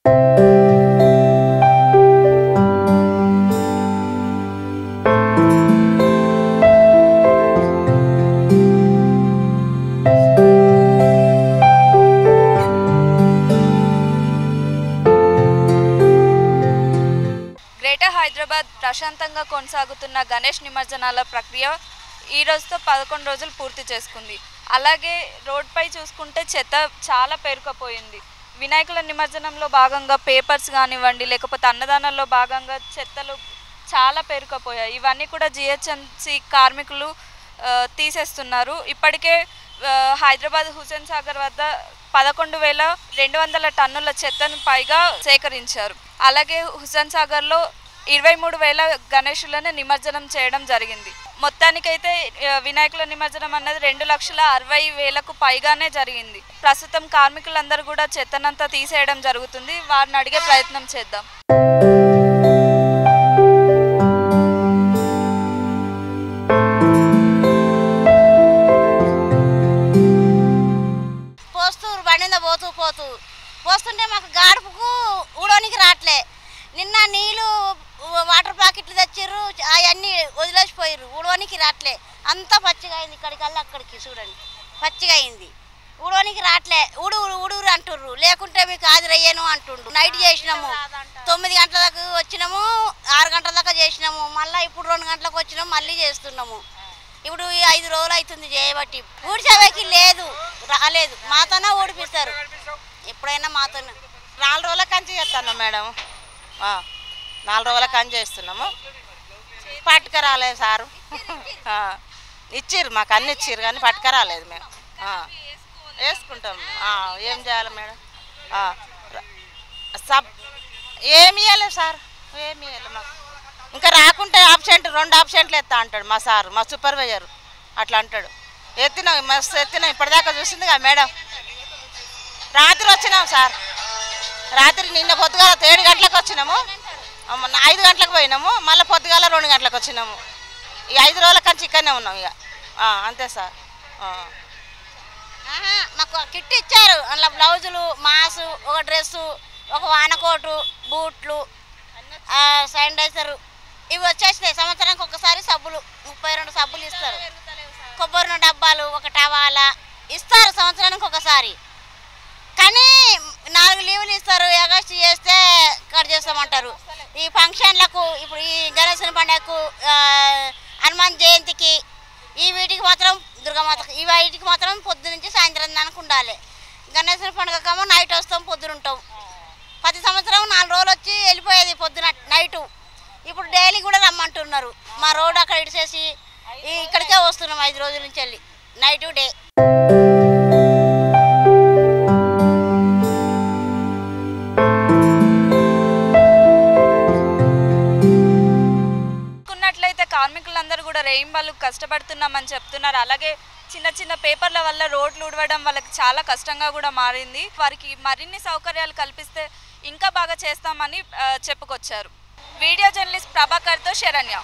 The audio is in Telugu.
గ్రేటర్ హైదరాబాద్ ప్రశాంతంగా కొనసాగుతున్న గణేష్ నిమజ్జనాల ప్రక్రియ ఈ రోజుతో 11 రోజులు పూర్తి చేసుకుంది. అలాగే రోడ్పై చూసుకుంటే చెత్త చాలా పేరుకుపోయింది. వినాయకుల నిమజ్జనంలో భాగంగా పేపర్స్ కానివ్వండి, లేకపోతే అన్నదానాల్లో భాగంగా చెత్తలు చాలా పేరుకుపోయాయి. ఇవన్నీ కూడా జిహెచ్ఎంసి కార్మికులు తీసేస్తున్నారు. ఇప్పటికే హైదరాబాద్ హుస్సేన్ సాగర్ వద్ద 11,200 టన్నుల చెత్తను పైగా సేకరించారు. అలాగే హుస్సేన్ సాగర్లో 23,000 గణేషులను నిమజ్జనం చేయడం జరిగింది. మొత్తానికైతే వినాయకుల నిమజ్జనం అన్నది 2,60,000కు పైగానే జరిగింది. ప్రస్తుతం కార్మికులందరూ కూడా చెత్తనంతా తీసేయడం జరుగుతుంది. వారిని అడిగే ప్రయత్నం చేద్దాం. పోస్తుంటే మాకు గాడుపుకు ఊడోనికి రావట్లే. నిన్న నీళ్ళు వాటర్ ప్యాకెట్లు తెచ్చిర్రు, అవన్నీ వదిలేసిపోయారు. ఊడోనికి రావట్లే. అంతా పచ్చిగా అయింది. ఇక్కడికల్లా అక్కడికి చూడండి, పచ్చిగా అయింది. ఊడోనికి రావట్లే. ఊడూరు అంటుర్రు, లేకుంటే మీకు హాజరయ్యాను అంటుండ్రు. నైట్ చేసినాము, 9 గంటలకు వచ్చినాము, 6 గంటల దాకా చేసినాము. మళ్ళీ ఇప్పుడు 2 గంటలకు వచ్చినాము, మళ్ళీ చేస్తున్నాము. ఇప్పుడు 5 రోజులు అవుతుంది చేయబట్టి. ఊడ్చేవాకి లేదు, రాలేదు. మాతోనే ఓడిపిస్తారు, ఎప్పుడైనా మాతోనే. 4 రోజుల కంచి చేస్తున్నాం మేడం, 4 రోజుల కంచి చేస్తున్నాము. పట్టుకరాలేదు సారు, ఇచ్చిర్రు మాకు అన్ని ఇచ్చిర్రు కానీ పట్టుకరాలేదు. మేము వేసుకుంటాం. ఏం చేయాలి మేడం? ఏమి ఇవ్వలేదు సార్, ఏమి ఇవ్వలేదు మాకు. ఇంకా రాకుంటే ఆబ్సెంట్ 2 ఆబ్సెంట్లు ఎత్తా అంటాడు మా సారు, మా సూపర్వైజర్ అట్లా అంటాడు. ఎత్తినాం, మస్తు ఎత్తినాం. ఇప్పటిదాకా చూసింది కదా మేడం. రాత్రి వచ్చినాం సార్, రాత్రి నిన్న పొద్దుగాల 7 గంటలకు వచ్చినాము, 5 గంటలకు పోయినాము, మళ్ళీ పొద్దుగాల 2 గంటలకు వచ్చినాము. ఈ 5 రోజుల కంచి ఇక్కడనే ఉన్నాం ఇక. అంతే సార్. మాకు కిట్ ఇచ్చారు. అందులో బ్లౌజులు, మాసు, ఒక డ్రెస్సు, ఒక వానకోటు, బూట్లు, శానిటైజరు ఇవి వచ్చేసినాయి. సంవత్సరానికి ఒకసారి సబ్బులు, 32 సబ్బులు ఇస్తారు. కొబ్బరి నూనె డబ్బాలు, ఒక టవాలా ఇస్తారు సంవత్సరానికి ఒకసారి. కానీ 4 లీవులు ఇస్తారు. ఆగస్టు చేస్తే కట్ చేస్తామంటారు. ఈ ఫంక్షన్లకు, ఇప్పుడు ఈ గణేశుని పండుగకు, హనుమాన్ జయంతికి, ఈ వీటికి మాత్రం, దుర్గామాతకి, ఈ వీటికి మాత్రం పొద్దు నుంచి సాయంత్రం దానికి ఉండాలి. గణేశుని పండుగకేమో నైట్ వస్తాం, పొద్దునుంటాం. ప్రతి సంవత్సరం 4 రోజులు వచ్చి వెళ్ళిపోయేది పొద్దున నైటు. ఇప్పుడు డైలీ కూడా రమ్మంటున్నారు. మా రోడ్ అక్కడ ఇడిచేసి ఇక్కడికే వస్తున్నాం 5 రోజుల నుంచి వెళ్ళి, నైటు డే. కార్మికులందరూ కూడా రేయింబళ్ళు కష్టపడుతున్నామని చెప్తున్నారు. అలాగే చిన్న చిన్న పేపర్ల వల్ల రోడ్లు ఊడవడం వాళ్ళకి చాలా కష్టంగా కూడా మారింది. వారికి మరిన్ని సౌకర్యాలు కల్పిస్తే ఇంకా బాగా చేస్తామని చెప్పుకొచ్చారు. వీడియో జర్నలిస్ట్ ప్రభాకర్తో శరణ్య.